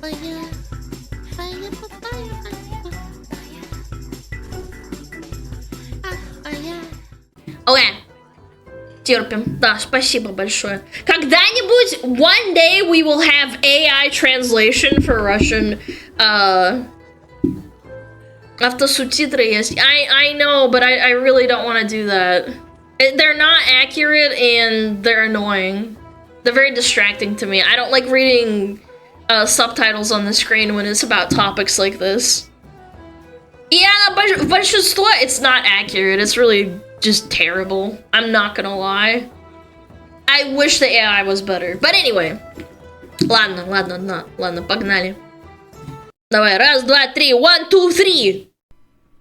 Окей. Терпим. Да, спасибо большое. Когда-нибудь, one day we will have AI translation for Russian. Автосубтитры есть. I know, but I really don't want to do that. They're not accurate and they're annoying. They're very distracting to me. I don't like reading subtitles on the screen when it's about topics like this. Yeah, большинство, it's not accurate. It's really just terrible. I'm not gonna lie. I wish the AI was better. But anyway. Ладно, погнали. Давай, раз, два, три, 1, 2, 3.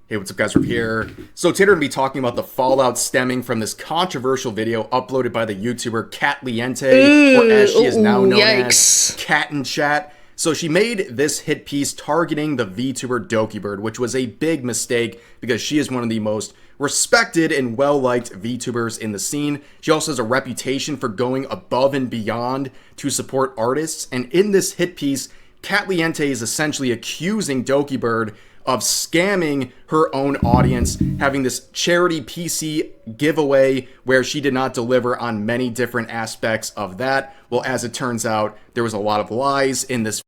Hey, what's up guys, we're here. So today we're going to be talking about the fallout stemming from this controversial video uploaded by the YouTuber Leiente, or as she is now known as Cat in Chat. So she made this hit piece targeting the VTuber Doky Bird, which was a big mistake because she is one of the most respected and well-liked VTubers in the scene. She also has a reputation for going above and beyond to support artists. And in this hit piece, Leiente is essentially accusing Doky Bird of scamming her own audience, having this charity PC giveaway where she did not deliver on many different aspects of that. Well, as it turns out, there was a lot of lies in this.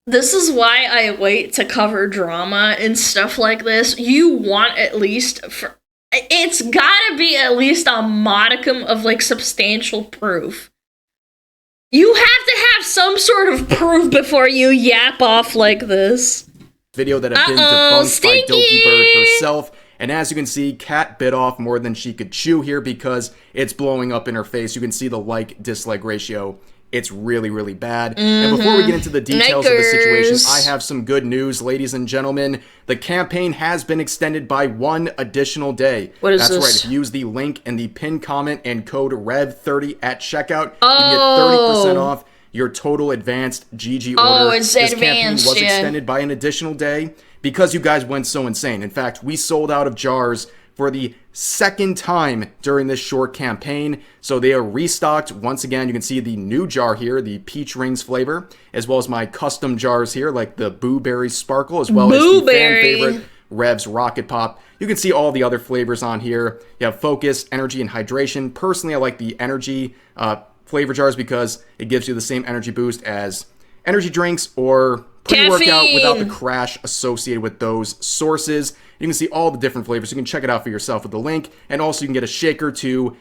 This is why I wait to cover drama and stuff like this. You want at least, it's gotta be at least a modicum of like substantial proof. You have to have some sort of proof before you yap off like this. Video that had been debunked by Doky Bird herself. And as you can see, Cat bit off more than she could chew here because it's blowing up in her face. You can see the like-dislike ratio. It's really, really bad. And before we get into the details of the situation, I have some good news, ladies and gentlemen. The campaign has been extended by 1 additional day. What is That's this? Right. If you use the link in the pinned comment and code REV30 at checkout, you can get 30% off your total advanced GG order. Oh, it's this advanced, campaign was extended by an additional day because you guys went so insane. In fact, we sold out of jars for the second time during this short campaign. So they are restocked. Once again, you can see the new jar here, the Peach Rings flavor, as well as my custom jars here, like the Boo Berry Sparkle, as well as the fan favorite Rev's Rocket Pop. You can see all the other flavors on here. You have Focus, Energy, and Hydration. Personally, I like the Energy flavor jars because it gives you the same energy boost as energy drinks or pre-workout without the crash associated with those sources. You can see all the different flavors. You can check it out for yourself with the link. And also you can get a shaker to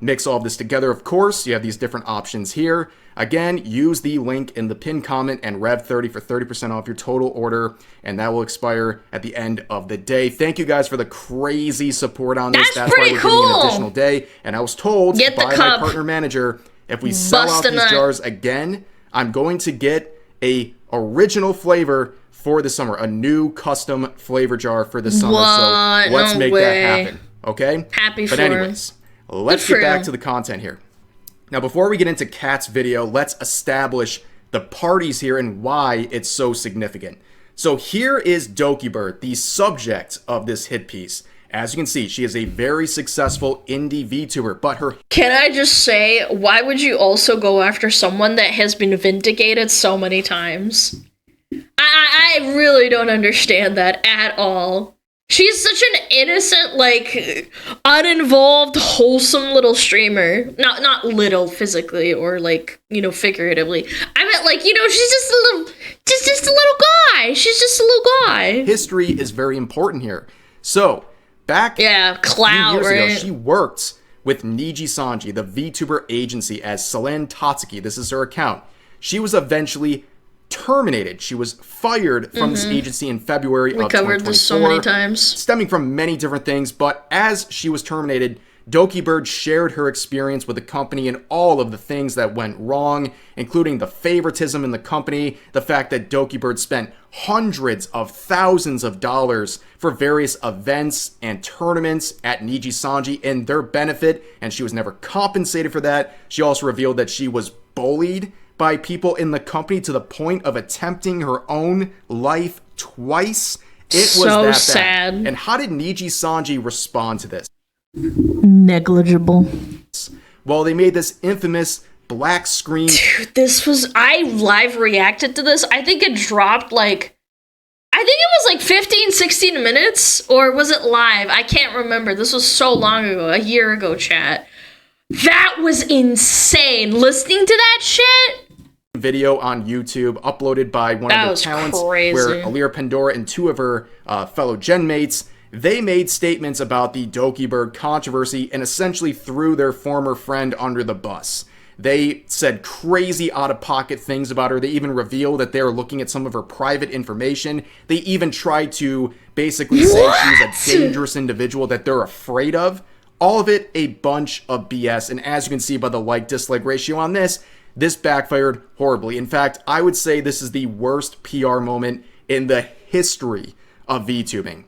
mix all of this together. Of course, you have these different options here. Again, use the link in the pinned comment and Rev30 for 30% off your total order. And that will expire at the end of the day. Thank you guys for the crazy support on this. That's why we're giving an additional day. And I was told by my partner manager, if we sell out these jars again, I'm going to get a original flavor for the summer, a new custom flavor jar for the summer. So let's make that happen, okay? Happy for But anyways, let's get back to the content here. Now, before we get into Kat's video, let's establish the parties here and why it's so significant. So here is Doky Bird, the subject of this hit piece. As you can see, she is a very successful indie VTuber, but her... Can I just say, why would you also go after someone that has been vindicated so many times? I really don't understand that at all. She's such an innocent, like, uninvolved, wholesome little streamer. Not little physically or, like, you know, figuratively. I meant, like, you know, she's just a little guy. She's just a little guy. History is very important here. So... back Cloud, a few years ago, she worked with Niji Sanji, the VTuber agency, as Selen Tatsuki. This is her account. She was eventually terminated. She was fired from this agency in February of 2024. We covered this so many times. Stemming from many different things, but as she was terminated, Doky Bird shared her experience with the company and all of the things that went wrong, including the favoritism in the company, the fact that Doky Bird spent hundreds of thousands of dollars for various events and tournaments at Niji Sanji in their benefit, and she was never compensated for that. She also revealed that she was bullied by people in the company to the point of attempting her own life twice. It was that sad. And how did Niji Sanji respond to this? Negligible. Well, they made this infamous black screen. Dude, I live reacted to this. I think it dropped like, I think it was like 15, 16 minutes, or was it live? I can't remember. This was so long ago, a year ago, chat. That was insane. Listening to that shit? Video on YouTube uploaded by one of the talents crazy. Where Alira Pandora and two of her fellow gen mates, they made statements about the Doky Bird controversy and essentially threw their former friend under the bus. They said crazy out-of-pocket things about her. They even revealed that they were looking at some of her private information. They even tried to basically say she's a dangerous individual that they're afraid of. All of it a bunch of BS. And as you can see by the like-dislike ratio on this backfired horribly. In fact, I would say this is the worst PR moment in the history of VTubing.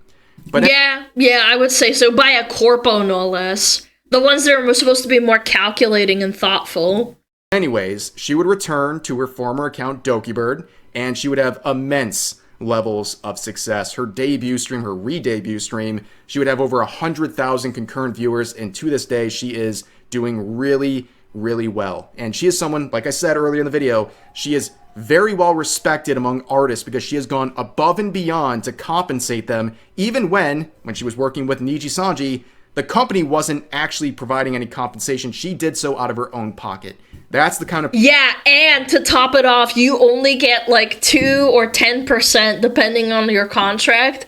But yeah, I would say so. By a corpo, no less. The ones that are supposed to be more calculating and thoughtful. Anyways, she would return to her former account, Doky Bird, and she would have immense levels of success. Her debut stream, her re-debut stream, she would have over 100,000 concurrent viewers, and to this day, she is doing really, really well. And she is someone, like I said earlier in the video, she is very well respected among artists because she has gone above and beyond to compensate them, even when she was working with Niji Sanji, the company wasn't actually providing any compensation. She did so out of her own pocket. That's the kind of... Yeah, and to top it off, you only get like 2 or 10%, depending on your contract,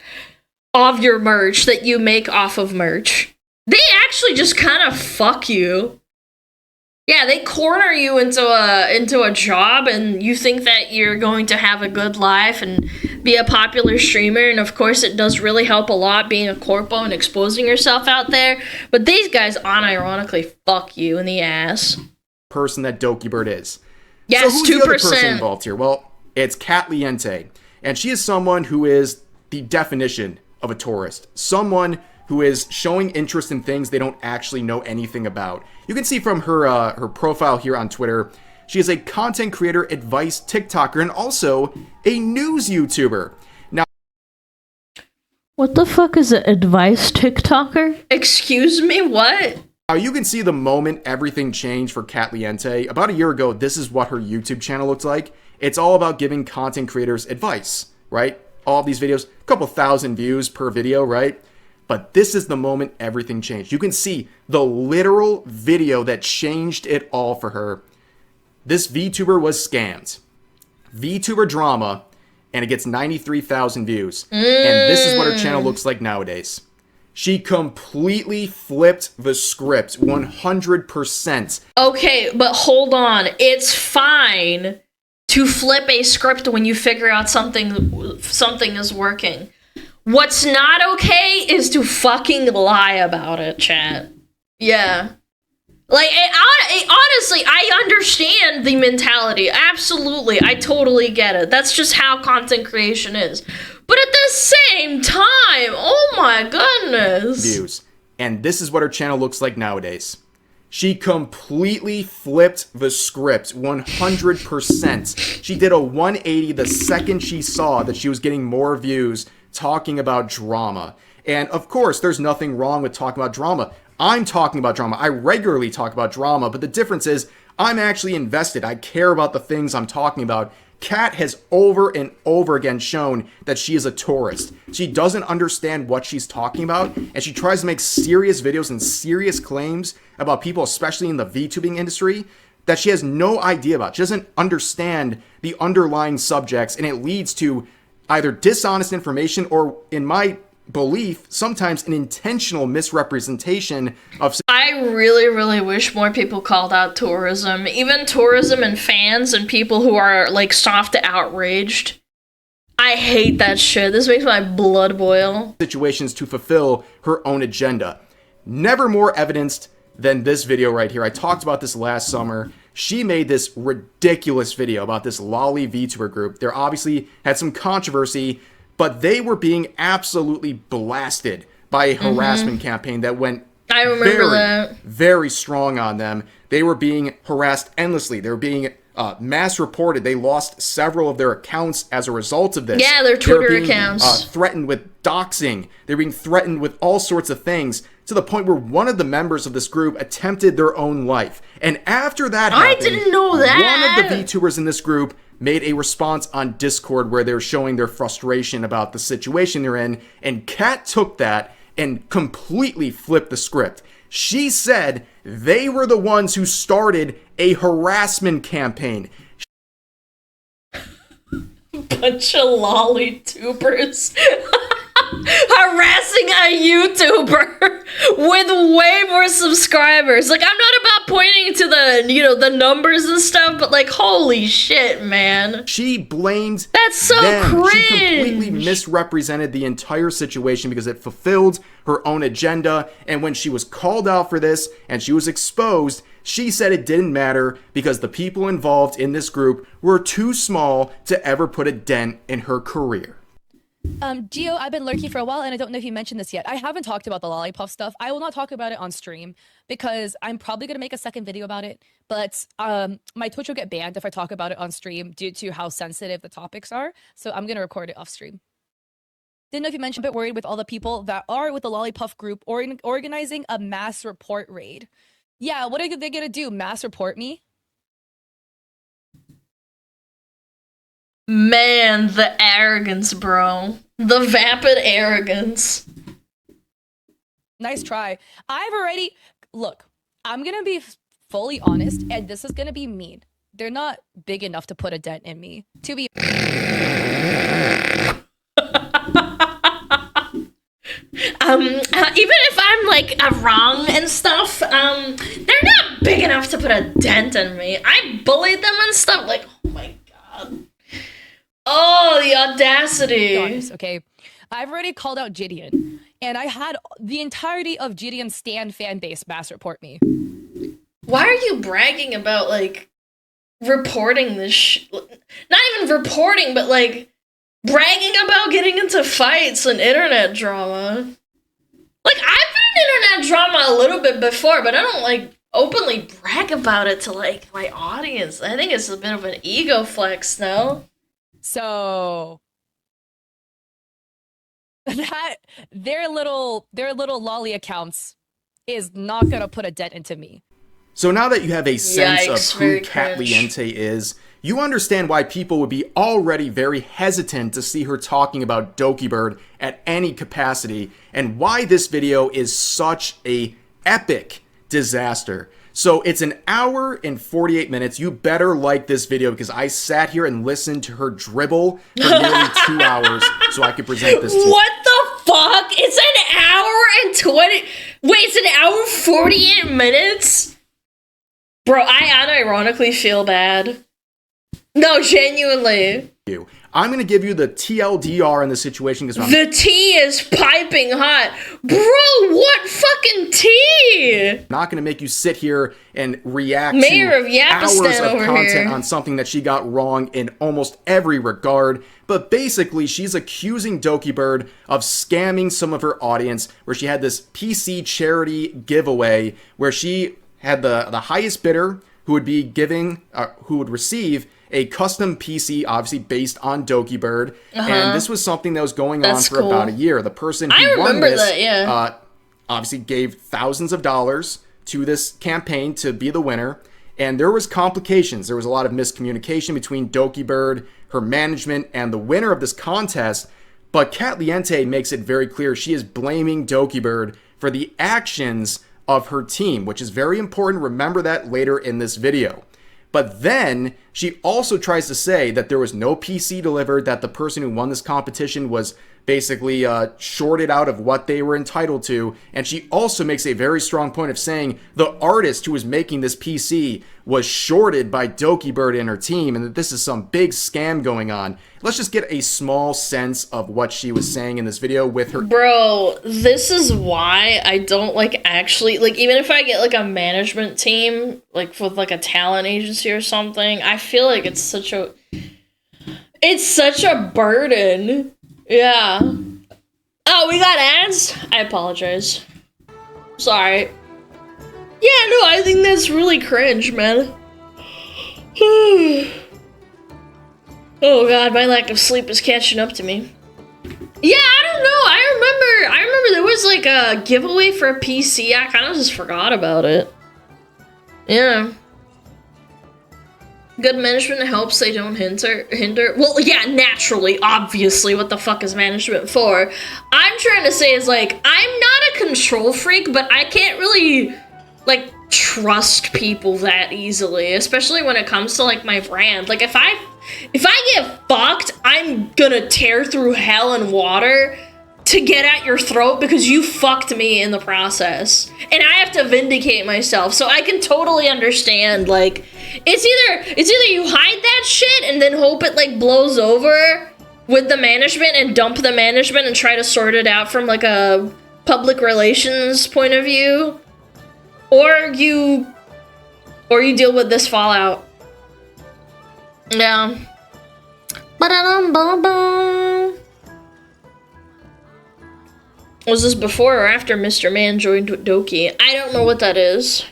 of your merch that you make off of merch. They actually just kind of fuck you. Yeah, they corner you into a job, and you think that you're going to have a good life and be a popular streamer, and of course it does really help a lot being a corpo and exposing yourself out there, but these guys unironically fuck you in the ass. Person that Doky Bird is. Yes, so who's 2%. The other person involved here? Well, it's Cat Leiente, and she is someone who is the definition of a tourist. Someone who is showing interest in things they don't actually know anything about. You can see from her her profile here on Twitter, she is a content creator, advice TikToker, and also a news YouTuber. Now, what the fuck is an advice TikToker? Excuse me, what? Now you can see the moment everything changed for Cat Leiente. About a year ago, this is what her YouTube channel looked like. It's all about giving content creators advice, right? All of these videos, a couple thousand views per video, right? But this is the moment everything changed. You can see the literal video that changed it all for her. This VTuber was scammed. VTuber drama, and it gets 93,000 views. And this is what her channel looks like nowadays. She completely flipped the script 100%. Okay, but hold on. It's fine to flip a script when you figure out something is working. What's not okay is to fucking lie about it, chat. Yeah. Like, honestly, I understand the mentality. Absolutely. I totally get it. That's just how content creation is. But at the same time, oh my goodness. Views. And this is what her channel looks like nowadays. She completely flipped the script 100%. She did a 180 the second she saw that she was getting more views talking about drama. And of course, there's nothing wrong with talking about drama. I'm talking about drama. I regularly talk about drama, but the difference is I'm actually invested. I care about the things I'm talking about. Kat has over and over again shown that she is a tourist. She doesn't understand what she's talking about, and she tries to make serious videos and serious claims about people, especially in the VTubing industry, that she has no idea about. She doesn't understand the underlying subjects, and it leads to either dishonest information or, in my belief, sometimes an intentional misrepresentation of... I really, really wish more people called out tourism. Even tourism and fans and people who are, like, soft outraged. I hate that shit. This makes my blood boil. ...situations to fulfill her own agenda. Never more evidenced than this video right here. I talked about this last summer. She made this ridiculous video about this lolly VTuber group. There obviously had some controversy, but they were being absolutely blasted by a harassment campaign that went I remember that. very strong on them. They were being harassed endlessly. They were being mass reported they lost several of their accounts as a result of this. Yeah, their Twitter being, accounts. Threatened with doxing. They're being threatened with all sorts of things, to the point where one of the members of this group attempted their own life. And after that happened, I didn't know that. one of the VTubers in this group made a response on Discord where they're showing their frustration about the situation they're in, and Kat took that and completely flipped the script. She said they were the ones who started a harassment campaign. Bunch of lolly tubers harassing a YouTuber with way more subscribers. Like, I'm not about pointing to the, the numbers and stuff, but like, holy shit, man. She blamed That's so them. cringe. She completely misrepresented the entire situation because it fulfilled her own agenda. And when she was called out for this and she was exposed, she said it didn't matter because the people involved in this group were too small to ever put a dent in her career. Gio, I've been lurking for a while, and I don't know if you mentioned this yet. I haven't talked about the lollipop stuff. I will not talk about it on stream because I'm probably going to make a second video about it. But my Twitch will get banned if I talk about it on stream due to how sensitive the topics are. So I'm going to record it off stream. Didn't know if you mentioned, but worried with all the people that are with the lollipop group or organizing a mass report raid. Yeah, what are they going to do? Mass report me? Man, the arrogance, bro. The vapid arrogance. Nice try. Look, I'm going to be fully honest, and this is going to be mean. They're not big enough to put a dent in me. To be... Even if I'm like wrong and stuff, they're not big enough to put a dent in me. I bullied them and stuff. Like, oh my god. Oh, the audacity. Honest, okay, I've already called out Gideon, and I had the entirety of Gideon's Stan fan base mass report me. Why are you bragging about, like, reporting this not even reporting, but, like, bragging about getting into fights and internet drama? Like, I've been in internet drama a little bit before, but I don't, like, openly brag about it to, like, my audience. I think it's a bit of an ego flex, no? So that their little lolly accounts is not gonna put a dent into me. So now that you have a sense Yikes, of who very Kat cringe. Leiente is, you understand why people would be already very hesitant to see her talking about Doky Bird at any capacity, and why this video is such a epic disaster. So it's an hour and 48 minutes. You better like this video because I sat here and listened to her dribble for nearly 2 hours so I could present this to you. What the fuck? It's an hour and 20... Wait, it's an hour and 48 minutes? Bro, I unironically feel bad. No, genuinely. I'm going to give you the TLDR in the situation because The tea is piping hot. Bro, what fucking tea? I'm not going to make you sit here and react Mayor of to Yapistan hours of over content here. on something that she got wrong in almost every regard. But basically, she's accusing Doky Bird of scamming some of her audience, where she had this PC charity giveaway where she had the highest bidder who would be who would receive a custom PC, obviously based on Doky Bird, and this was something that was going on for about a year. The person who won this, obviously gave thousands of dollars to this campaign to be the winner, and there was complications. There was a lot of miscommunication between Doky Bird, her management, and the winner of this contest, but Kat Leiente makes it very clear she is blaming Doky Bird for the actions of her team, which is very important. Remember that later in this video. But then she also tries to say that there was no PC delivered, that the person who won this competition was basically shorted out of what they were entitled to. And she also makes a very strong point of saying the artist who was making this PC was shorted by Doky Bird and her team, and that this is some big scam going on. Let's just get a small sense of what she was saying in this video with her. Bro, this is why I don't actually, even if I get a management team, with a talent agency or something, I feel like it's such a burden. Yeah. Oh, we got ads? I apologize. Sorry. Yeah, no, I think that's really cringe, man. Oh god, my lack of sleep is catching up to me. Yeah, I don't know. I remember there was like a giveaway for a PC. I kind of just forgot about it. Yeah. Good management helps they don't hinder. Well, yeah, naturally, obviously, what the fuck is management for? I'm trying to say is like, I'm not a control freak, but I can't really like trust people that easily, especially when it comes to like my brand. Like if I get fucked, I'm gonna tear through hell and water to get at your throat because you fucked me in the process. And I have to vindicate myself. So I can totally understand, like, it's either you hide that shit and then hope it like blows over with the management and dump the management and try to sort it out from like a public relations point of view, or you deal with this fallout. Yeah. Was this before or after Mr. Man joined Doky? I don't know what that is.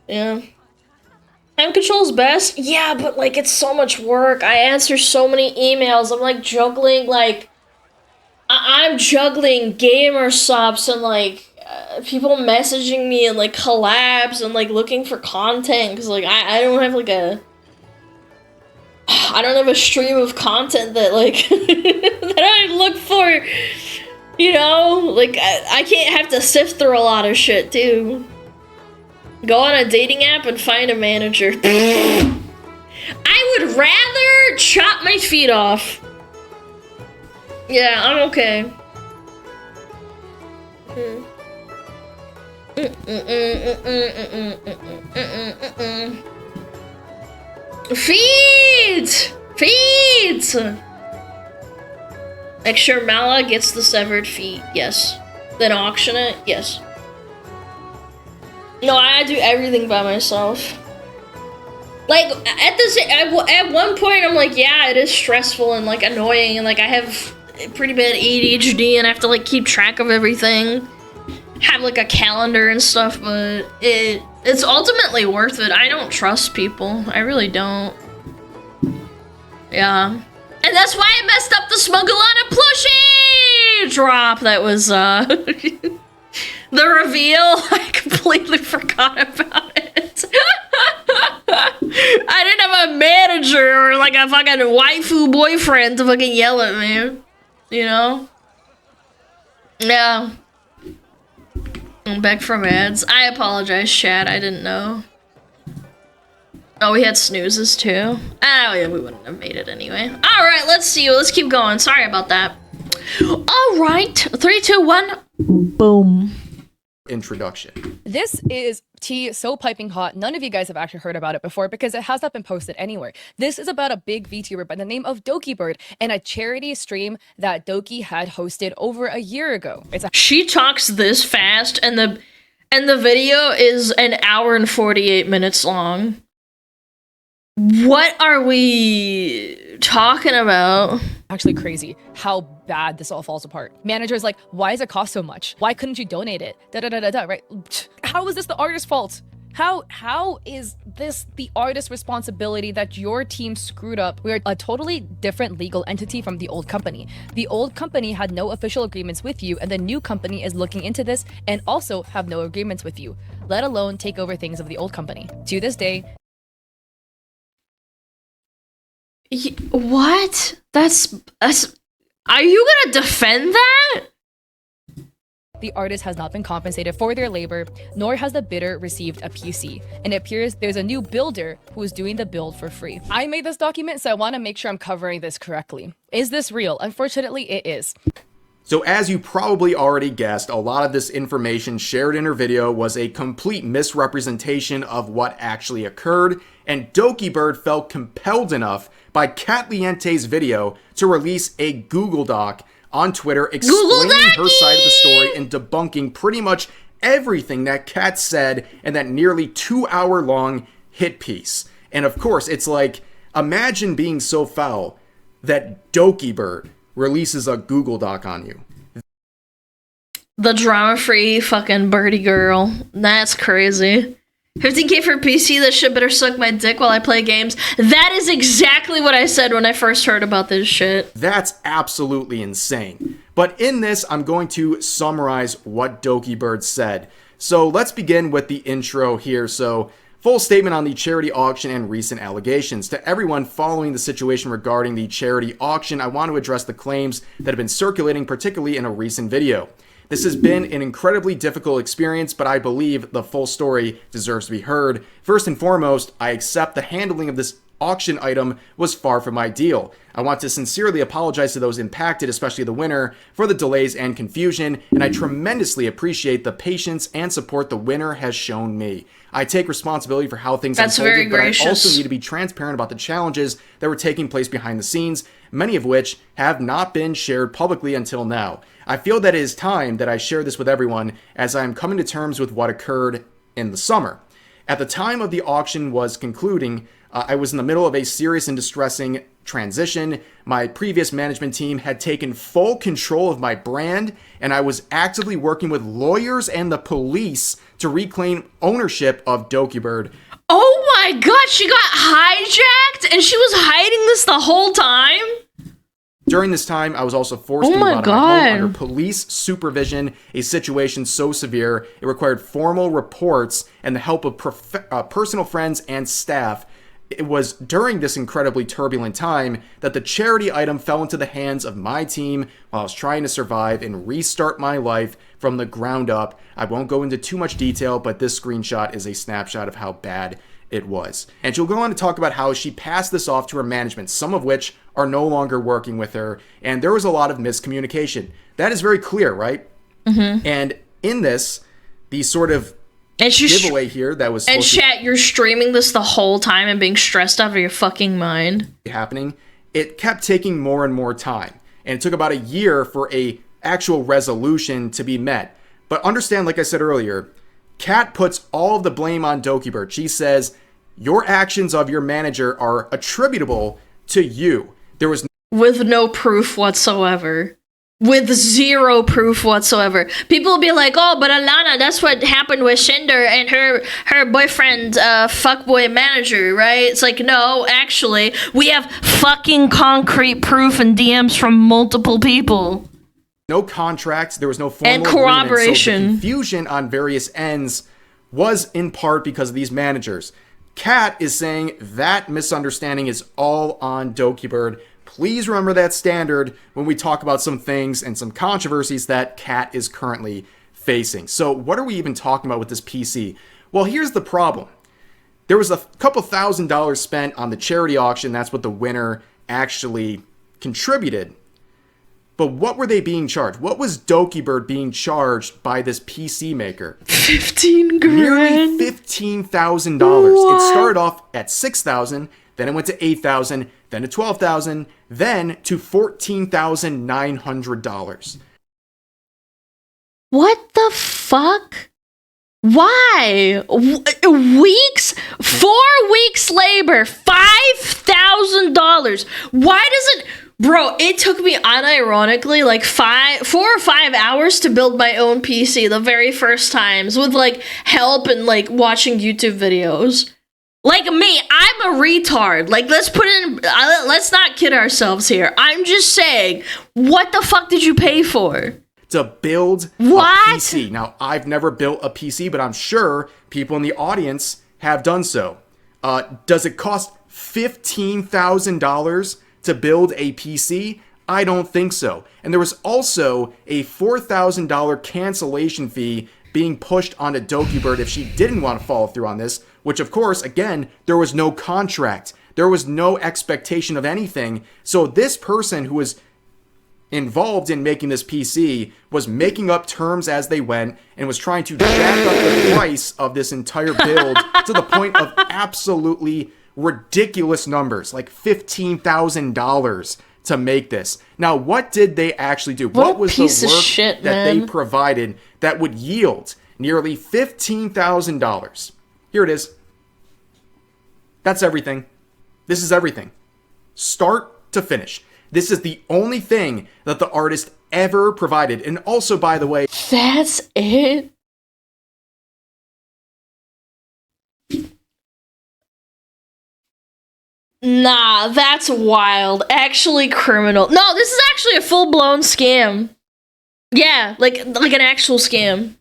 Yeah. Time control's best? Yeah, but like it's so much work. I answer so many emails. I'm like juggling like I'm juggling gamer subs and like people messaging me and like collabs and like looking for content because like I don't have like a stream of content that like that I look for, you know, like I can't have to sift through a lot of shit too. Go on a dating app and find a manager. I would rather chop my feet off. Yeah, I'm okay. Feet! Make sure Mala gets the severed feet, yes. Then auction it, yes. No, I do everything by myself. Like, at one point, I'm like, yeah, it is stressful and, like, annoying, and, like, I have pretty bad ADHD, and I have to, like, keep track of everything. Have, like, a calendar and stuff, but it's ultimately worth it. I don't trust people. I really don't. Yeah. And that's why I messed up the SmugAlana plushie drop that was, the reveal. I completely forgot about it. I didn't have a manager or like a fucking waifu boyfriend to fucking yell at me. You know? Yeah. I'm back from ads. I apologize, chat. I didn't know. Oh, we had snoozes too. Oh yeah, we wouldn't have made it anyway. Alright, let's see. Let's keep going. Sorry about that. Alright. 3, 2, 1. Boom. Introduction. This is tea so piping hot. None of you guys have actually heard about it before because it has not been posted anywhere. This is about a big VTuber by the name of Doky Bird and a charity stream that Doky had hosted over a year ago. She talks this fast and the video is an hour and 48 minutes long. What are we talking about? Actually crazy how bad this all falls apart. Manager's like, why does it cost so much? Why couldn't you donate it? Right? How is this the artist's fault? How is this the artist's responsibility that your team screwed up? We're a totally different legal entity from the old company. The old company had no official agreements with you, and the new company is looking into this and also have no agreements with you, let alone take over things of the old company. To this day, what? That's. Are you gonna defend that? the artist has not been compensated for their labor, nor has the bidder received a PC. And it appears there's a new builder who is doing the build for free. I made this document, so I want to make sure I'm covering this correctly. Is this real? Unfortunately, it is. So as you probably already guessed, a lot of this information shared in her video was a complete misrepresentation of what actually occurred, and Doky Bird felt compelled enough by Cat Liente's video to release a Google Doc on Twitter explaining her side of the story and debunking pretty much everything that Cat said in that nearly 2-hour long hit piece. And of course, it's like, imagine being so foul that Doky Bird releases a Google Doc on you. The drama-free fucking birdie girl. That's crazy. $15K for a PC, that shit better suck my dick while I play games. That is exactly what I said when I first heard about this shit. That's absolutely insane. But in this, I'm going to summarize what Doky Bird said. So let's begin with the intro here. So, full statement on the charity auction and recent allegations. To everyone following the situation regarding the charity auction, I want to address the claims that have been circulating, particularly in a recent video. This has been an incredibly difficult experience, but I believe the full story deserves to be heard. First and foremost, I accept the handling of this auction item was far from ideal. I want to sincerely apologize to those impacted, especially the winner, for the delays and confusion, and I tremendously appreciate the patience and support the winner has shown me. I take responsibility for how things unfolded, but I also need to be transparent about the challenges that were taking place behind the scenes, many of which have not been shared publicly until now. I feel that it is time that I share this with everyone, as I am coming to terms with what occurred in the summer. At the time of the auction was concluding, I was in the middle of a serious and distressing transition. My previous management team had taken full control of my brand, and I was actively working with lawyers and the police to reclaim ownership of Doky Bird. Oh my god, she got hijacked and she was hiding this the whole time? During this time, I was also forced to move out of my home under police supervision, a situation so severe it required formal reports and the help of personal friends and staff. It was during this incredibly turbulent time that the charity item fell into the hands of my team while I was trying to survive and restart my life from the ground up. I won't go into too much detail, but this screenshot is a snapshot of how bad it was. And she'll go on to talk about how she passed this off to her management, some of which are no longer working with her, and there was a lot of miscommunication. That is very clear, right? Mm-hmm. And in this, the sort of giveaway here that was and chat, you're streaming this the whole time and being stressed out of your fucking mind. Happening. It kept taking more and more time, and it took about a year for a actual resolution to be met. But understand, like I said earlier, Kat puts all of the blame on Doky Bird. She says your actions of your manager are attributable to you. There was with no proof whatsoever. With zero proof whatsoever. People will be like, oh, but Alana, that's what happened with Shinder and her boyfriend, fuckboy manager, right? It's like, no, actually, we have fucking concrete proof and DMs from multiple people. No contracts, there was no formal and corroboration. So the confusion on various ends was in part because of these managers. Kat is saying that misunderstanding is all on Doky Bird. Please remember that standard when we talk about some things and some controversies that Kat is currently facing. So what are we even talking about with this PC? Well, here's the problem. There was a couple $1,000s spent on the charity auction. That's what the winner actually contributed. But what were they being charged? What was Doky Bird being charged by this PC maker? 15 grand. Nearly $15,000. It started off at $6,000, then it went to $8,000, then to $12,000, then to $14,900. What the fuck? Why? Weeks? 4 weeks labor, $5,000. Why does it... Bro, it took me unironically like 4 or 5 hours to build my own PC the very first times with like help and like watching YouTube videos. Like me, I'm a retard. Like let's not kid ourselves here. I'm just saying, what the fuck did you pay for? To build a PC. Now, I've never built a PC, but I'm sure people in the audience have done so. Does it cost $15,000 to build a PC? I don't think so. And there was also a $4,000 cancellation fee being pushed onto Doky Bird if she didn't want to follow through on this, which of course, again, there was no contract. There was no expectation of anything. So this person who was involved in making this PC was making up terms as they went and was trying to jack up the price of this entire build to the point of absolutely ridiculous numbers, like $15,000 to make this. Now, what did they actually do? What was the work that they provided that would yield nearly $15,000? Here it is. That's everything. This is everything. Start to finish. This is the only thing that the artist ever provided. And also, by the way... That's it? Nah, that's wild. Actually criminal. No, this is actually a full-blown scam. Yeah, like an actual scam.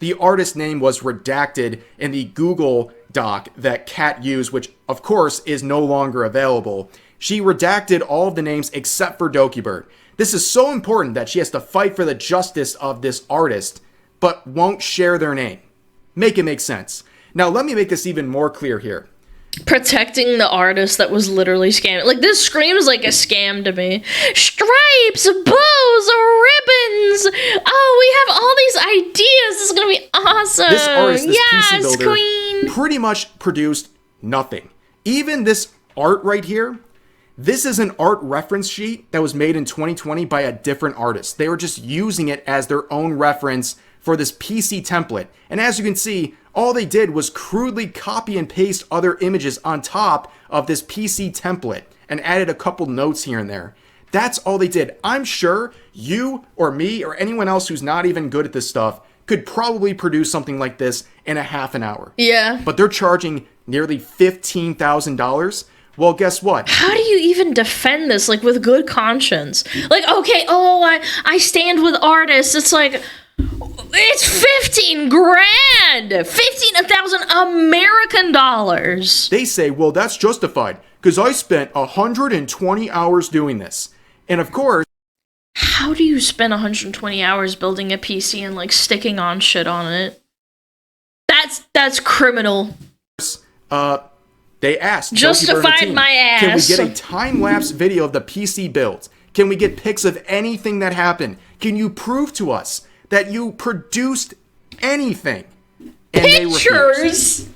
The artist name was redacted in the Google Doc that Kat used, which of course is no longer available. She redacted all of the names except for Doky Bird. This is so important that she has to fight for the justice of this artist, but won't share their name. Make it make sense. Now let me make this even more clear here. Protecting the artist that was literally scamming. Like, this screams like a scam to me. Stripes, bows, ribbons. Oh, we have all these ideas. This is gonna be awesome. This artist, this yes, PC builder, queen. pretty much produced nothing. Even this art right here, this is an art reference sheet that was made in 2020 by a different artist. They were just using it as their own reference for this PC template. And as you can see, all they did was crudely copy and paste other images on top of this PC template and added a couple notes here and there. That's all they did. I'm sure you or me or anyone else who's not even good at this stuff could probably produce something like this in a half an hour. Yeah. But they're charging nearly $15,000. Well, guess what? How do you even defend this, like, with good conscience? Like, okay, I stand with artists. It's like, it's 15 grand! 15,000 American dollars! They say, well, that's justified, because I spent 120 hours doing this. And of course... How do you spend 120 hours building a PC and, like, sticking on shit on it? That's criminal. They asked Justified my ass. Can we get a time-lapse video of the PC build? Can we get pics of anything that happened? Can you prove to us that you produced anything? And pictures!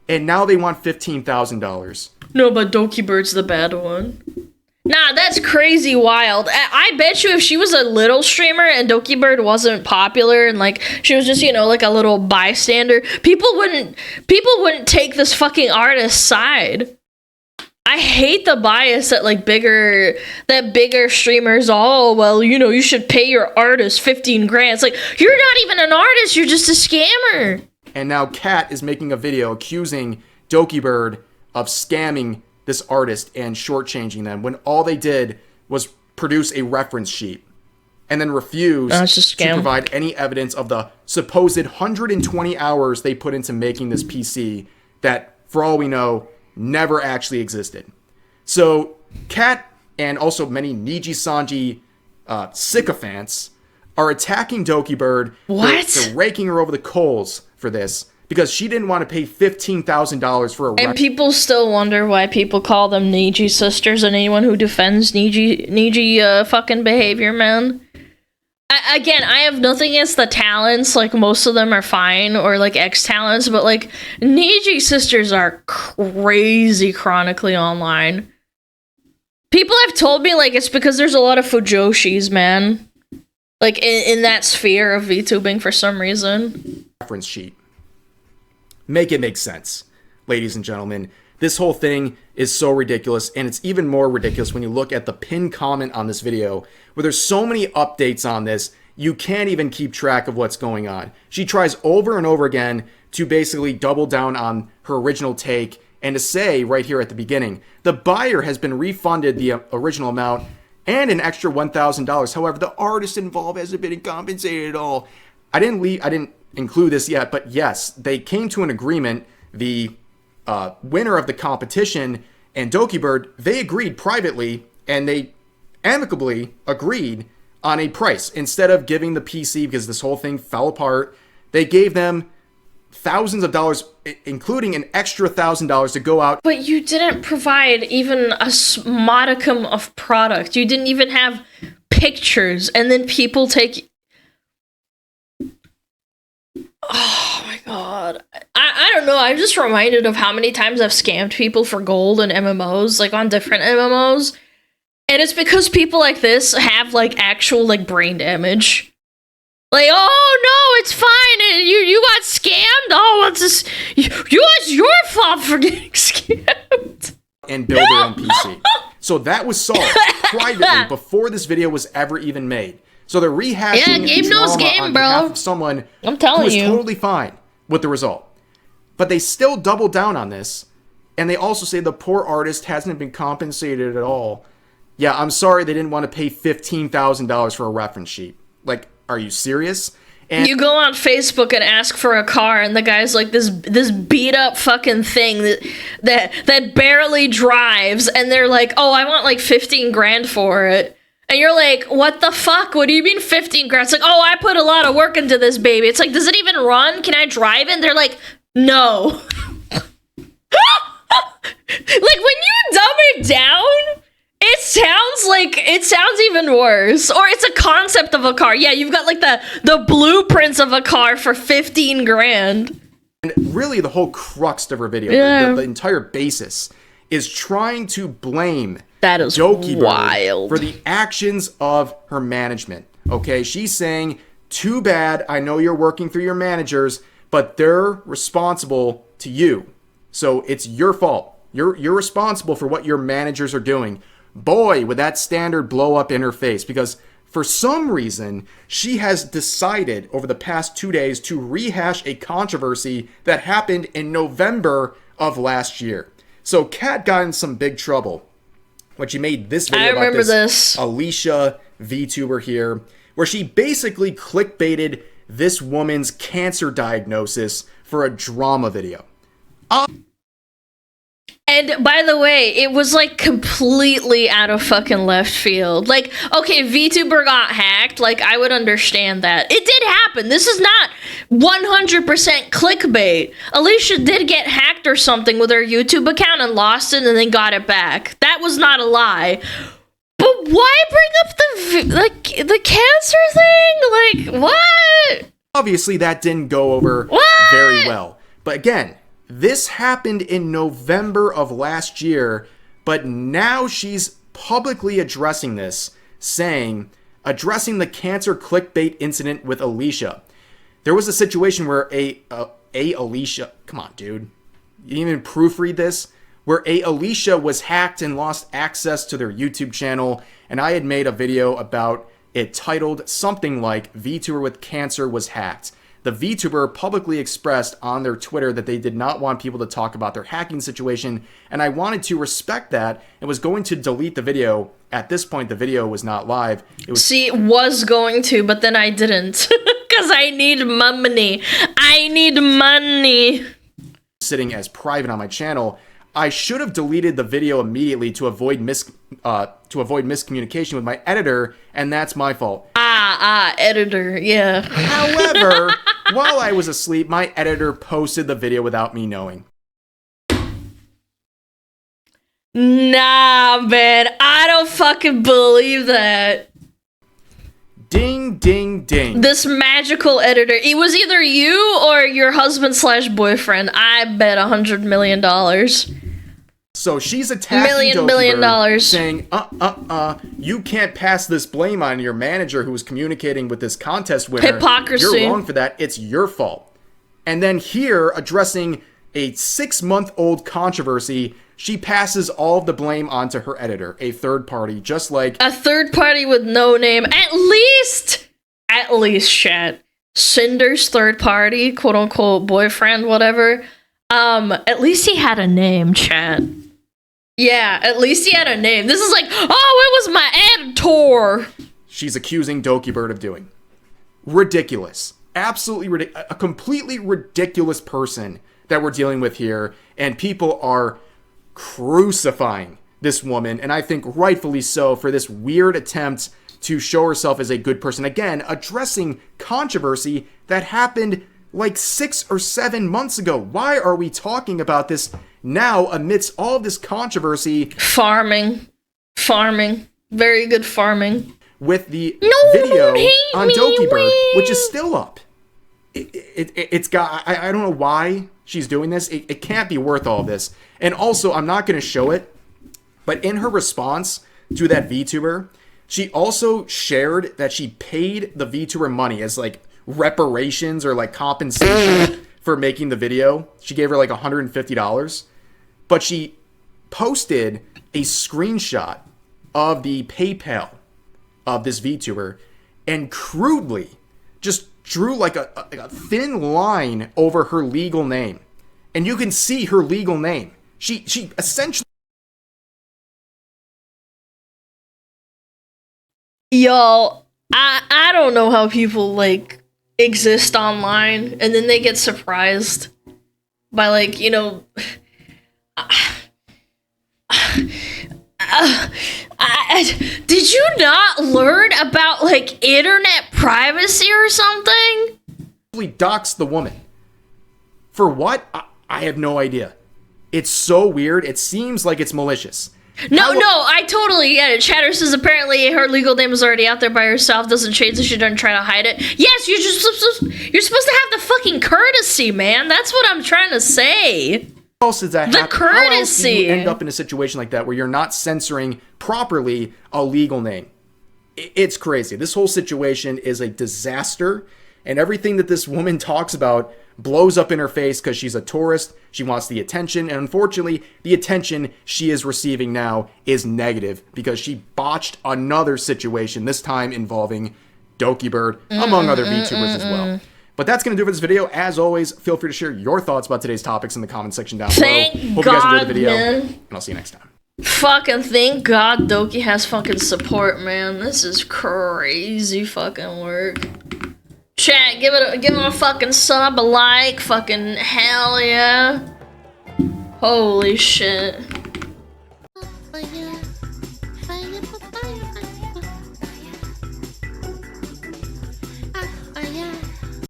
And now they want $15,000. No, but Doky Bird's the bad one. Nah, that's crazy wild. I bet you if she was a little streamer and Doky Bird wasn't popular and, like, she was just, you know, like a little bystander, people wouldn't take this fucking artist's side. I hate the bias that, like, bigger streamers, oh, well, you know, you should pay your artist 15 grand. It's like, you're not even an artist, you're just a scammer. And now Kat is making a video accusing Doky Bird of scamming this artist and shortchanging them when all they did was produce a reference sheet and then refuse to provide any evidence of the supposed 120 hours they put into making this PC that, for all we know, never actually existed. So Kat and also many Niji-sanji sycophants are attacking Doky Bird. What? They're raking her over the coals for this because she didn't want to pay $15,000 for a... And people still wonder why people call them Niji sisters, and anyone who defends Niji fucking behavior, man. Again, I have nothing against the talents, like, most of them are fine, or, like, X-talents, but, like, Niji sisters are crazy chronically online. People have told me, like, it's because there's a lot of fujoshis, man. Like, in that sphere of VTubing for some reason. Reference sheet. Make it make sense, ladies and gentlemen. This whole thing is so ridiculous, and it's even more ridiculous when you look at the pinned comment on this video, where there's so many updates on this, you can't even keep track of what's going on. She tries over and over again to basically double down on her original take, and to say right here at the beginning, the buyer has been refunded the original amount and an extra $1,000. However, the artist involved hasn't been compensated at all. I didn't include this yet, but yes, they came to an agreement. The winner of the competition and Doky Bird, they agreed privately and they amicably agreed on a price. Instead of giving the PC, because this whole thing fell apart, they gave them thousands of dollars, including an extra $1,000 to go out. But you didn't provide even a modicum of product. You didn't even have pictures, and then people take... Oh my god. I don't know, I'm just reminded of how many times I've scammed people for gold in MMOs, like on different MMOs. And it's because people like this have, like, actual, like, brain damage. Like, oh no, it's fine, you got scammed? Oh, it's just, it's your fault for getting scammed. And build their own PC. So that was solved privately before this video was ever even made. So they're rehashing game knows game, on bro. behalf of someone I'm telling who was you. totally fine with the result. But they still double down on this And they also say the poor artist hasn't been compensated at all. Yeah, I'm sorry they didn't want to pay $15,000 for a reference sheet. Like, are you serious? And you go on Facebook and ask for a car, and the guy's like this beat up fucking thing that barely drives, and they're like, oh, I want like 15 grand for it. And you're like, what the fuck? What do you mean 15 grand? It's like, oh, I put a lot of work into this baby. It's like, does it even run? Can I drive it? And they're like, no. Like, when you dumb it down, it sounds even worse. Or it's a concept of a car. Yeah, you've got like the blueprints of a car for 15 grand. And really the whole crux of her video, the entire basis, is trying to blame that is Doky Bird wild for the actions of her management. Okay, she's saying, too bad, I know you're working through your managers, but they're responsible to you. So it's your fault. You're responsible for what your managers are doing. Boy, would that standard blow up in her face, because for some reason, she has decided over the past 2 days to rehash a controversy that happened in November of last year. So Kat got in some big trouble when she made this video about this Alicia VTuber here, where she basically clickbaited this woman's cancer diagnosis for a drama video. And by the way, it was like completely out of fucking left field. Like, okay, VTuber got hacked. Like, I would understand that. It did happen. This is not 100% clickbait. Alicia did get hacked or something with her YouTube account and lost it and then got it back. That was not a lie. But why bring up the cancer thing? Like, what? Obviously, that didn't go over very well. But again, this happened in November of last year, but now she's publicly addressing this, addressing the cancer clickbait incident with Alicia. There was a situation where Alicia, come on, dude, you didn't even proofread this, where Alicia was hacked and lost access to their YouTube channel, and I had made a video about it titled something like VTuber with cancer was hacked. The VTuber publicly expressed on their Twitter that they did not want people to talk about their hacking situation, and I wanted to respect that and was going to delete the video. At this point, the video was not live. It was going to, but then I didn't. Because I need money. I need money. Sitting as private on my channel. I should have deleted the video immediately to avoid miscommunication with my editor, and that's my fault. Editor, yeah. However, while I was asleep, my editor posted the video without me knowing. Nah, man, I don't fucking believe that. Ding, ding, ding. This magical editor. It was either you or your husband/boyfriend. I bet $100 million. So she's attacking Doky Bird, saying, you can't pass this blame on your manager who was communicating with this contest winner. Hypocrisy. You're wrong for that. It's your fault. And then here, addressing a 6-month-old controversy, she passes all of the blame onto her editor, a third party, just like... A third party with no name. At least, chat. Cinder's third party, quote-unquote boyfriend, whatever. At least he had a name, chat. Yeah, at least he had a name. This is like, oh, it was my editor. She's accusing Doky Bird of doing. Ridiculous. Absolutely ridiculous. A completely ridiculous person that we're dealing with here. And people are crucifying this woman. And I think rightfully so for this weird attempt to show herself as a good person. Again, addressing controversy that happened like 6 or 7 months ago. Why are we talking about this now amidst all of this controversy? Farming. Very good farming. With the video on Doky Bird, which is still up. It's got, I don't know why she's doing this. It can't be worth all this. And also, I'm not going to show it, but in her response to that VTuber, she also shared that she paid the VTuber money as like reparations or like compensation for making the video. She gave her like $150, but she posted a screenshot of the PayPal of this VTuber and crudely just drew like a thin line over her legal name. And you can see her legal name. She essentially... Yo, I don't know how people, like, exist online, and then they get surprised by, like, you know... did you not learn about, like, internet privacy or something? Doxed the woman. For what? I have no idea. It's so weird. It seems like it's malicious. No, I totally get it. Chatter says apparently her legal name is already out there by herself. Doesn't change if she doesn't try to hide it. Yes, you're supposed to have the fucking courtesy, man. That's what I'm trying to say. How else does that happen? The courtesy. How else do you end up in a situation like that where you're not censoring properly a legal name? It's crazy. This whole situation is a disaster, and everything that this woman talks about blows up in her face because she's a tourist. She wants the attention, and unfortunately, the attention she is receiving now is negative because she botched another situation, this time involving Doky Bird, among other VTubers as well. But that's going to do it for this video. As always, feel free to share your thoughts about today's topics in the comment section down below. Thank Hope God, you guys enjoyed the video, man. and I'll see you next time. Fucking thank God Doky has fucking support, man. This is crazy fucking work. Chat, give him a fucking sub, a like, fucking hell yeah. Holy shit.